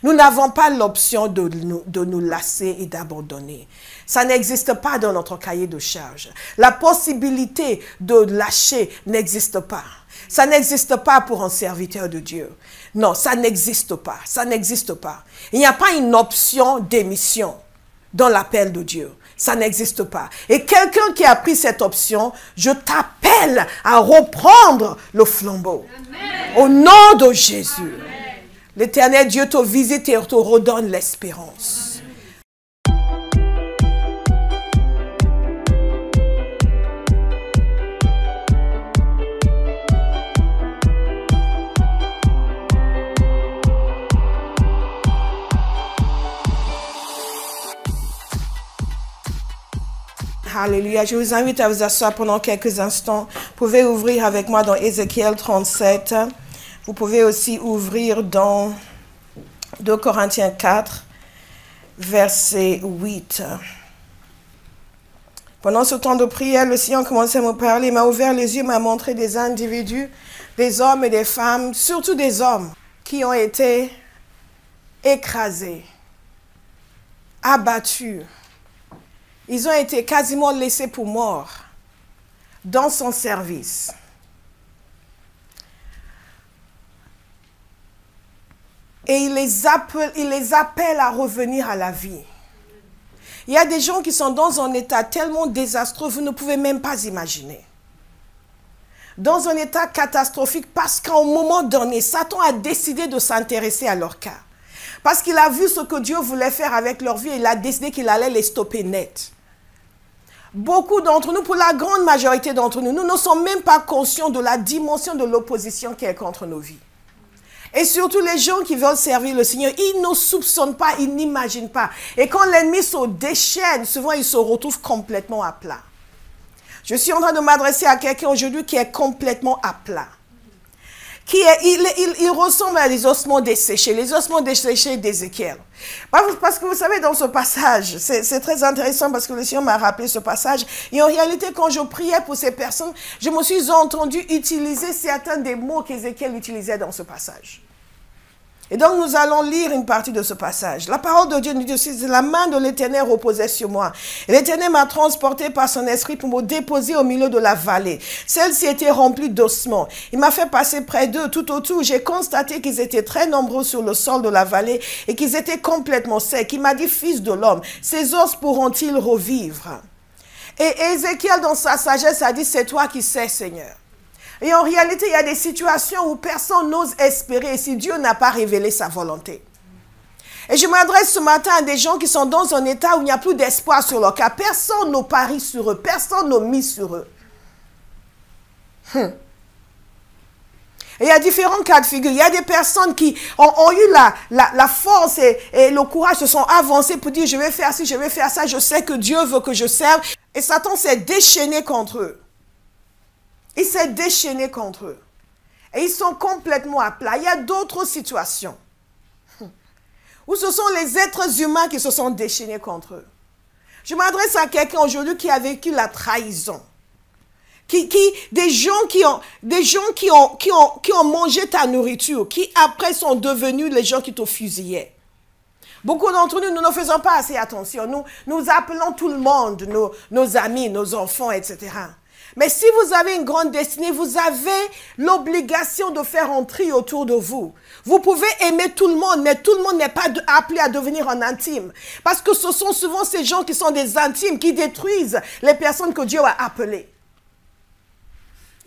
Nous n'avons pas l'option de nous lasser et d'abandonner. Ça n'existe pas dans notre cahier de charge. La possibilité de lâcher n'existe pas. Ça n'existe pas pour un serviteur de Dieu. Non, ça n'existe pas. Ça n'existe pas. Il n'y a pas une option d'émission dans l'appel de Dieu. Ça n'existe pas. Et quelqu'un qui a pris cette option, je t'appelle à reprendre le flambeau. Amen. Au nom de Jésus. L'Éternel Dieu te visite et te redonne l'espérance. Alléluia. Je vous invite à vous asseoir pendant quelques instants. Vous pouvez ouvrir avec moi dans Ézéchiel 37. Vous pouvez aussi ouvrir dans 2 Corinthiens 4, verset 8. Pendant ce temps de prière, le Seigneur commençait à me parler, il m'a ouvert les yeux, m'a montré des individus, des hommes et des femmes, surtout des hommes qui ont été écrasés, abattus. Ils ont été quasiment laissés pour morts dans son service. Et il les appelle à revenir à la vie. Il y a des gens qui sont dans un état tellement désastreux, vous ne pouvez même pas imaginer. Dans un état catastrophique parce qu'à un moment donné, Satan a décidé de s'intéresser à leur cas. Parce qu'il a vu ce que Dieu voulait faire avec leur vie et il a décidé qu'il allait les stopper net. Beaucoup d'entre nous, pour la grande majorité d'entre nous, nous ne sommes même pas conscients de la dimension de l'opposition qui est contre nos vies. Et surtout les gens qui veulent servir le Seigneur, ils ne soupçonnent pas, ils n'imaginent pas. Et quand l'ennemi se déchaîne, souvent ils se retrouvent complètement à plat. Je suis en train de m'adresser à quelqu'un aujourd'hui qui est complètement à plat. Il ressemble à des ossements desséchés, les ossements desséchés d'Ézéchiel. Parce que vous savez, dans ce passage, c'est très intéressant parce que le Seigneur m'a rappelé ce passage. Et en réalité, quand je priais pour ces personnes, je me suis entendu utiliser certains des mots qu'Ézéchiel utilisait dans ce passage. Et donc, nous allons lire une partie de ce passage. La parole de Dieu nous dit, la main de l'Éternel reposait sur moi. Et l'Éternel m'a transporté par son esprit pour me déposer au milieu de la vallée. Celle-ci était remplie d'ossements. Il m'a fait passer près d'eux tout autour. J'ai constaté qu'ils étaient très nombreux sur le sol de la vallée et qu'ils étaient complètement secs. Il m'a dit, fils de l'homme, ces os pourront-ils revivre? Et Ézéchiel, dans sa sagesse, a dit, c'est toi qui sais, Seigneur. Et en réalité, il y a des situations où personne n'ose espérer si Dieu n'a pas révélé sa volonté. Et je m'adresse ce matin à des gens qui sont dans un état où il n'y a plus d'espoir sur leur cas. Personne ne parie sur eux, personne ne mise sur eux. Et il y a différents cas de figure. Il y a des personnes qui ont eu la force et le courage, se sont avancées pour dire, je vais faire ci, je vais faire ça, je sais que Dieu veut que je serve. Et Satan s'est déchaîné contre eux. Il s'est déchaîné contre eux. Et ils sont complètement à plat. Il y a d'autres situations où ce sont les êtres humains qui se sont déchaînés contre eux. Je m'adresse à quelqu'un aujourd'hui qui a vécu la trahison. Des gens qui ont mangé ta nourriture, qui après sont devenus les gens qui te fusillaient. Beaucoup d'entre nous, nous ne faisons pas assez attention. Nous appelons tout le monde, nos amis, nos enfants, etc. Mais si vous avez une grande destinée, vous avez l'obligation de faire un tri autour de vous. Vous pouvez aimer tout le monde, mais tout le monde n'est pas appelé à devenir un intime. Parce que ce sont souvent ces gens qui sont des intimes, qui détruisent les personnes que Dieu a appelées.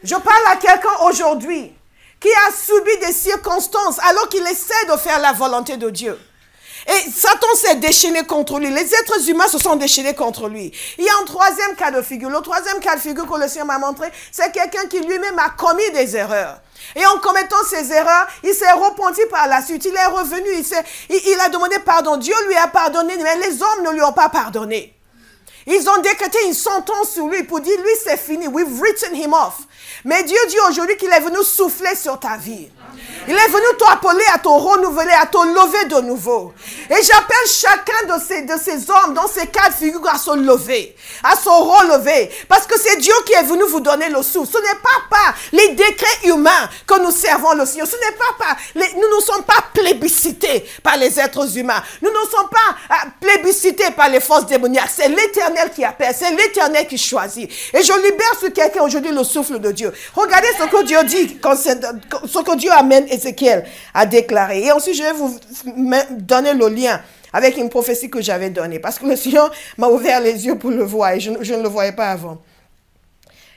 Je parle à quelqu'un aujourd'hui qui a subi des circonstances alors qu'il essaie de faire la volonté de Dieu. Et Satan s'est déchaîné contre lui. Les êtres humains se sont déchaînés contre lui. Il y a un troisième cas de figure. Le troisième cas de figure que le Seigneur m'a montré, c'est quelqu'un qui lui-même a commis des erreurs. Et en commettant ces erreurs, il s'est repenti par la suite. Il est revenu, il a demandé pardon. Dieu lui a pardonné, mais les hommes ne lui ont pas pardonné. Ils ont décrété une sentence sur lui pour dire, lui c'est fini, we've written him off. Mais Dieu dit aujourd'hui qu'il est venu souffler sur ta vie. Il est venu t'appeler à te renouveler, à te lever de nouveau. Et j'appelle chacun de ces hommes, dans ces cas de figure, à se lever, à se relever. Parce que c'est Dieu qui est venu vous donner le souffle. Ce n'est pas par les décrets humains que nous servons le Seigneur. Ce n'est pas nous ne sommes pas plébiscités par les êtres humains. Nous ne sommes pas plébiscités par les forces démoniaques. C'est l'Éternel qui appelle, c'est l'Éternel qui choisit. Et je libère sur quelqu'un aujourd'hui le souffle de Dieu. Regardez ce que Dieu dit, ce que Dieu amène Ézéchiel à déclarer. Et ensuite, je vais vous donner le lien avec une prophétie que j'avais donnée. Parce que le Seigneur m'a ouvert les yeux pour le voir et je ne le voyais pas avant.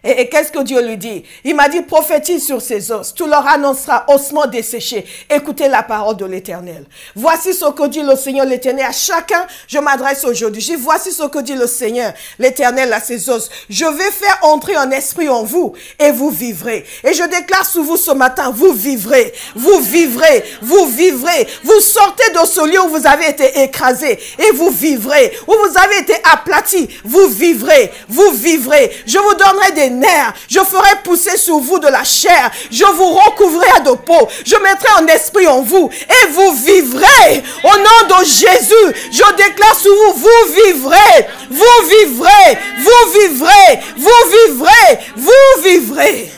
Et qu'est-ce que Dieu lui dit? Il m'a dit, prophétise sur ces os. Tu leur annonceras ossements desséchés. Écoutez la parole de l'Éternel. Voici ce que dit le Seigneur l'Éternel. À chacun, je m'adresse aujourd'hui. Je dis, voici ce que dit le Seigneur l'Éternel à ces os. Je vais faire entrer un esprit en vous et vous vivrez. Et je déclare sur vous ce matin, vous vivrez. Vous vivrez. Vous vivrez. Vous sortez de ce lieu où vous avez été écrasé et vous vivrez. Où vous avez été aplati. Vous vivrez. Vous vivrez. Je vous donnerai des nerfs, je ferai pousser sur vous de la chair, je vous recouvrirai de peau, je mettrai un esprit en vous et vous vivrez. Au nom de Jésus, je déclare sur vous, vous vivrez, vous vivrez, vous vivrez, vous vivrez, vous vivrez.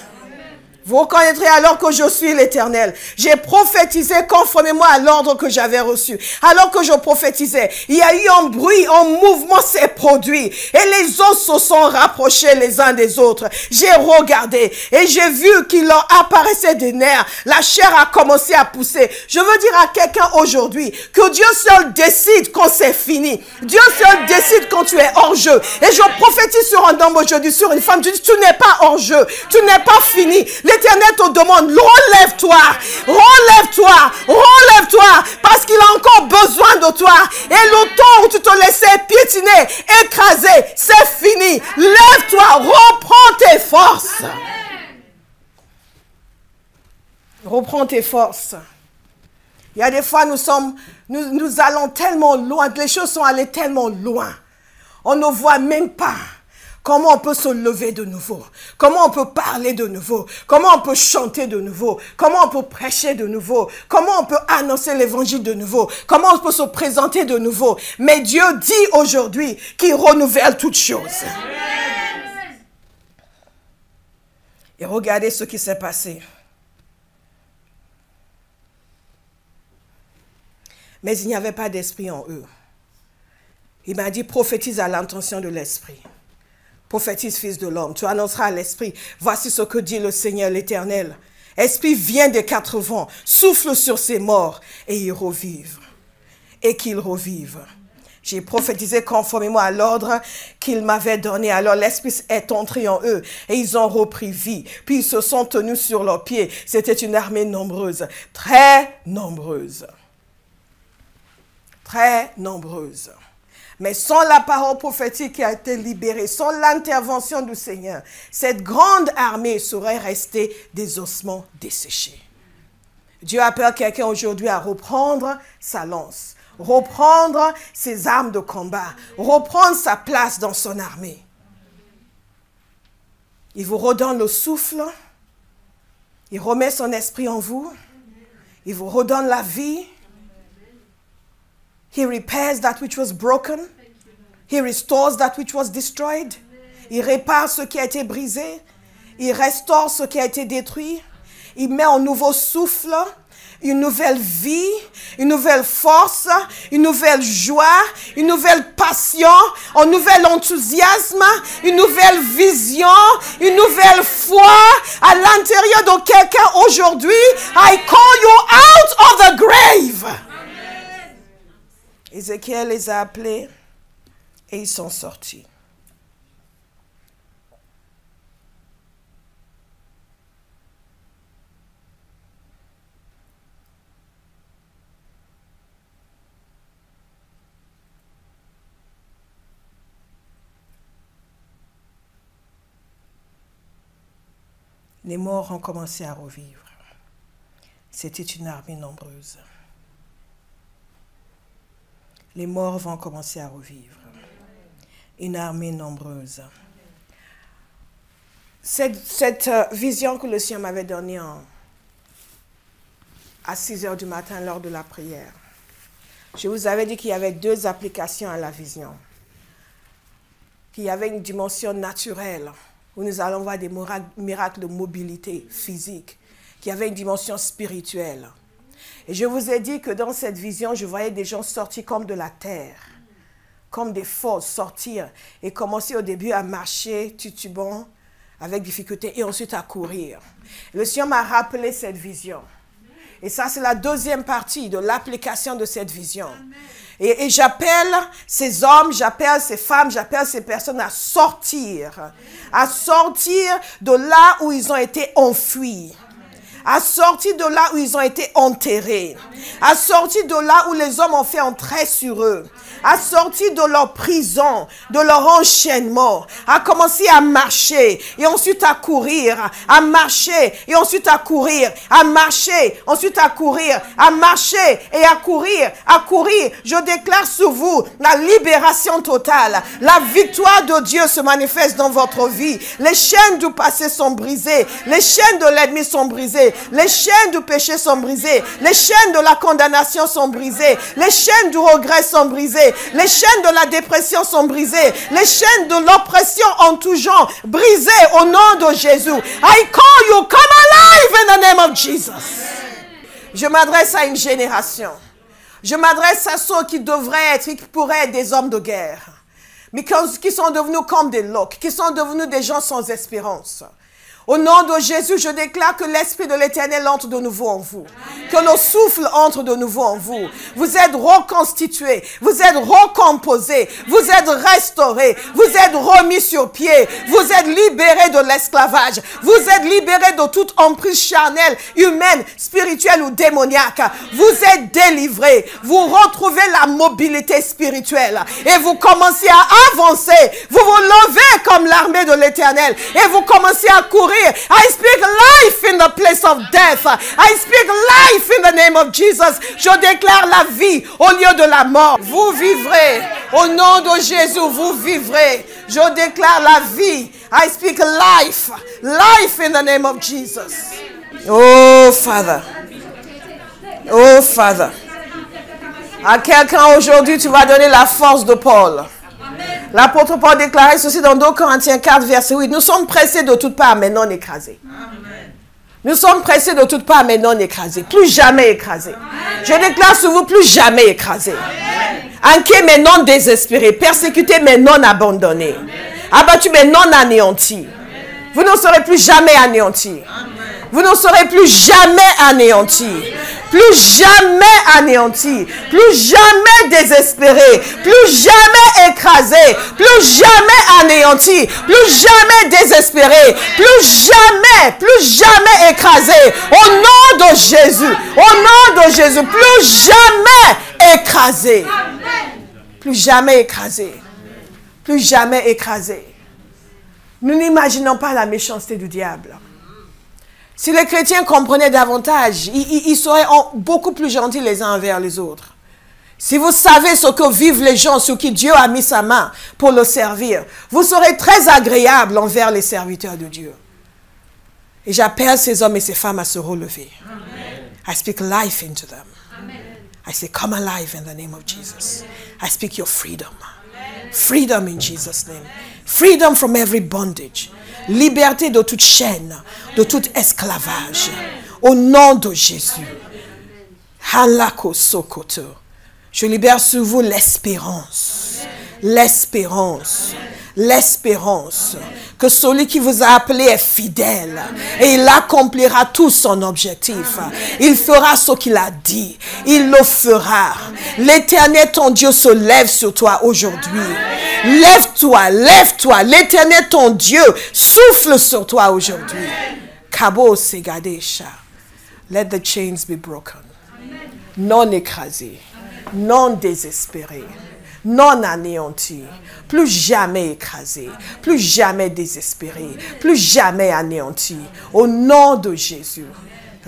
Vous reconnaîtrez alors que je suis l'Éternel. J'ai prophétisé conformément à l'ordre que j'avais reçu. Alors que je prophétisais, il y a eu un bruit, un mouvement s'est produit. Et les os se sont rapprochés les uns des autres. J'ai regardé et j'ai vu qu'il leur apparaissait des nerfs. La chair a commencé à pousser. Je veux dire à quelqu'un aujourd'hui que Dieu seul décide quand c'est fini. Dieu seul décide quand tu es hors jeu. Et je prophétise sur un homme aujourd'hui, sur une femme. Je dis, tu n'es pas hors jeu. Tu n'es pas fini. L'Éternel te demande, relève-toi, relève-toi, relève-toi, parce qu'il a encore besoin de toi. Et le temps où tu te laissais piétiner, écraser, c'est fini. Lève-toi, reprends tes forces. Reprends tes forces. Il y a des fois, nous allons tellement loin, les choses sont allées tellement loin. On ne voit même pas. Comment on peut se lever de nouveau? Comment on peut parler de nouveau? Comment on peut chanter de nouveau? Comment on peut prêcher de nouveau? Comment on peut annoncer l'évangile de nouveau? Comment on peut se présenter de nouveau? Mais Dieu dit aujourd'hui qu'il renouvelle toutes choses. Et regardez ce qui s'est passé. Mais il n'y avait pas d'esprit en eux. Il m'a dit, prophétise à l'intention de l'esprit. Prophétise, fils de l'homme, tu annonceras à l'esprit, voici ce que dit le Seigneur l'Éternel. Esprit vient des quatre vents, souffle sur ces morts et ils revivent. Et qu'ils revivent. J'ai prophétisé conformément à l'ordre qu'il m'avait donné. Alors l'esprit est entré en eux et ils ont repris vie. Puis ils se sont tenus sur leurs pieds. C'était une armée nombreuse, très nombreuse. Très nombreuse. Mais sans la parole prophétique qui a été libérée, sans l'intervention du Seigneur, cette grande armée serait restée des ossements desséchés. Dieu appelle quelqu'un aujourd'hui à reprendre sa lance, reprendre ses armes de combat, reprendre sa place dans son armée. Il vous redonne le souffle, il remet son esprit en vous, il vous redonne la vie. He repairs that which was broken. He restores that which was destroyed. Il répare ce qui a été brisé. Il restaure ce qui a été détruit. Il met un nouveau souffle, une nouvelle vie, une nouvelle force, une nouvelle joie, une nouvelle passion, un nouvel enthousiasme, une nouvelle vision, une nouvelle foi à l'intérieur de quelqu'un aujourd'hui. I call you out of the grave. Ézéchiel les a appelés et ils sont sortis. Les morts ont commencé à revivre. C'était une armée nombreuse. Les morts vont commencer à revivre. Une armée nombreuse. Cette vision que le Seigneur m'avait donnée à 6 heures du matin lors de la prière. Je vous avais dit qu'il y avait 2 applications à la vision. Qu'il y avait une dimension naturelle, où nous allons voir des miracles de mobilité physique. Qu'il y avait une dimension spirituelle. Et je vous ai dit que dans cette vision, je voyais des gens sortis comme de la terre, comme des fosses sortir et commencer au début à marcher titubant, avec difficulté, et ensuite à courir. Le Seigneur m'a rappelé cette vision. Et ça, c'est la 2e partie de l'application de cette vision. Et j'appelle ces hommes, j'appelle ces femmes, j'appelle ces personnes à sortir de là où ils ont été enfuis, à sortir de là où ils ont été enterrés, à sortir de là où les hommes ont fait entrer sur eux, à sortir de leur prison, de leur enchaînement, à commencer à marcher et ensuite à courir, à marcher et ensuite à courir, à marcher, ensuite à courir, à marcher et à courir, à courir. Je déclare sur vous la libération totale. La victoire de Dieu se manifeste dans votre vie. Les chaînes du passé sont brisées, les chaînes de l'ennemi sont brisées, les chaînes du péché sont brisées, les chaînes de la condamnation sont brisées, les chaînes du regret sont brisées, les chaînes de la dépression sont brisées, les chaînes de l'oppression en tout genre brisées au nom de Jésus. I call you, come alive in the name of Jesus. Je m'adresse à une génération. Je m'adresse à ceux qui devraient être, qui pourraient être des hommes de guerre, mais qui sont devenus comme des loques, qui sont devenus des gens sans espérance. Au nom de Jésus, je déclare que l'Esprit de l'Éternel entre de nouveau en vous. Que le souffle entre de nouveau en vous. Vous êtes reconstitués. Vous êtes recomposés. Vous êtes restaurés. Vous êtes remis sur pied. Vous êtes libérés de l'esclavage. Vous êtes libérés de toute emprise charnelle, humaine, spirituelle ou démoniaque. Vous êtes délivrés. Vous retrouvez la mobilité spirituelle. Et vous commencez à avancer. Vous vous levez comme l'armée de l'Éternel. Et vous commencez à courir. I speak life in the place of death. I speak life in the name of Jesus. Je déclare la vie au lieu de la mort. Vous vivrez. Au nom de Jésus, vous vivrez. Je déclare la vie. I speak life. Life in the name of Jesus. Oh, Father. Oh, Father. À quelqu'un aujourd'hui, tu vas donner la force de Paul. L'apôtre Paul déclarait ceci dans 2 Corinthiens 4, verset 8. Nous sommes pressés de toutes parts, mais non écrasés. Amen. Nous sommes pressés de toutes parts, mais non écrasés. Plus jamais écrasés. Amen. Je déclare sur vous, plus jamais écrasés. Inquiets, mais non désespérés. Persécutés, mais non abandonnés. Abattus, mais non anéantis. Amen. Vous ne serez plus jamais anéantis. Amen. Vous ne serez plus jamais anéantis. Plus jamais anéanti, plus jamais désespéré, plus jamais écrasé, plus jamais anéanti, plus jamais désespéré, plus jamais écrasé. Au nom de Jésus, au nom de Jésus, plus jamais écrasé. Plus jamais écrasé. Plus jamais écrasé. Nous n'imaginons pas la méchanceté du diable. Si les chrétiens comprenaient davantage, ils seraient beaucoup plus gentils les uns envers les autres. Si vous savez ce que vivent les gens sur qui Dieu a mis sa main pour le servir, vous serez très agréable envers les serviteurs de Dieu. Et j'appelle ces hommes et ces femmes à se relever. Amen. I speak life into them. Amen. I say, come alive in the name of Jesus. I speak your freedom. Amen. Freedom in Jesus' name. Freedom from every bondage. Liberté de toute chaîne, de tout esclavage. Au nom de Jésus. Halako sokoto. Je libère sur vous l'espérance. L'espérance. L'espérance. Que celui qui vous a appelé est fidèle. Et il accomplira tout son objectif. Il fera ce qu'il a dit. Il le fera. L'Éternel, ton Dieu, se lève sur toi aujourd'hui. Lève-toi, lève-toi. L'Éternel, ton Dieu, souffle sur toi aujourd'hui. Kabo segadesha. Let the chains be broken. Non écrasé. Non désespéré. Non anéanti, plus jamais écrasé, plus jamais désespéré, plus jamais anéanti. Au nom de Jésus.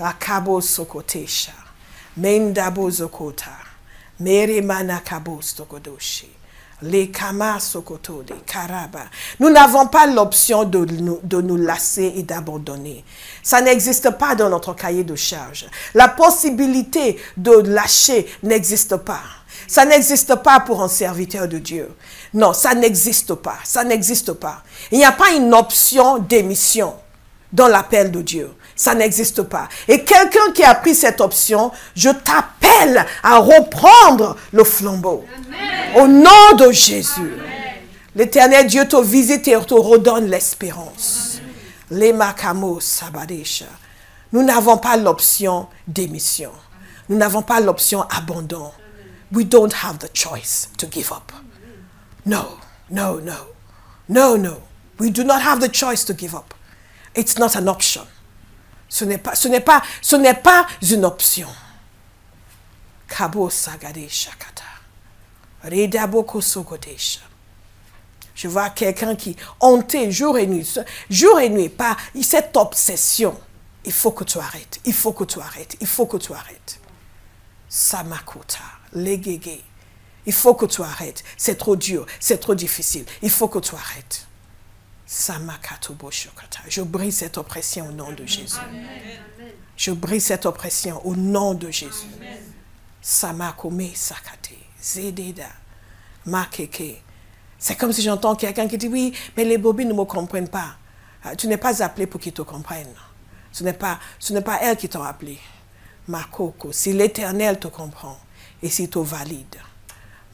Akabo sokotesha, mendabo zokota, mere mana kabo stokodoshi, Les Kamasokoto, les Karaba. Nous n'avons pas l'option de nous lasser et d'abandonner. Ça n'existe pas dans notre cahier de charge. La possibilité de lâcher n'existe pas. Ça n'existe pas pour un serviteur de Dieu. Non, ça n'existe pas. Ça n'existe pas. Il n'y a pas une option d'émission dans l'appel de Dieu. Ça n'existe pas. Et quelqu'un qui a pris cette option, je t'appelle à reprendre le flambeau. Amen. Au nom de Jésus. L'Éternel Dieu te visite et te redonne l'espérance. Les makamos sabadesha. Nous n'avons pas l'option d'émission. Nous n'avons pas l'option abandon. We don't have the choice to give up. No, no, no. No, no. We do not have the choice to give up. It's not an option. Ce n'est pas une option. Kabo sagade shakata. Redaboko sogodesha. Je vois quelqu'un qui hanté jour et nuit, pas cette obsession. Il faut que tu arrêtes, il faut que tu arrêtes, il faut que tu arrêtes. Samakota, legege. Il faut que tu arrêtes. C'est trop dur, c'est trop difficile. Il faut que tu arrêtes. Je brise cette oppression au nom de Jésus. Je brise cette oppression au nom de Jésus. Samakome sakate, zededa, makeke. C'est comme si j'entends quelqu'un qui dit, oui, mais les bobines ne me comprennent pas. Tu n'es pas appelé pour qu'ils te comprennent. Ce n'est pas elles qui t'ont appelé. Makoko, si l'Éternel te comprend et s'il te valide,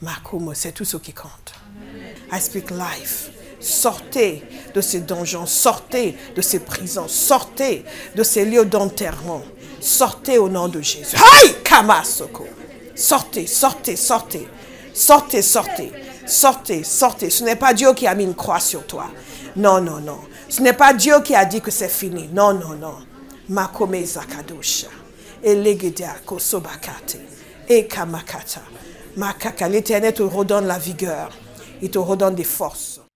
Makomo, c'est tout ce qui compte. I speak life. Sortez de ces donjons, sortez de ces prisons, sortez de ces lieux d'enterrement. Sortez au nom de Jésus. Aïe, Kamasoko. Sortez, sortez, sortez. Sortez, sortez. Sortez, sortez. Ce n'est pas Dieu qui a mis une croix sur toi. Non, non, non. Ce n'est pas Dieu qui a dit que c'est fini. Non, non, non. Makome zakadosha. Elegedea kosobakate. Ekamakata. Makaka. L'Éternel te redonne la vigueur. Il te redonne des forces.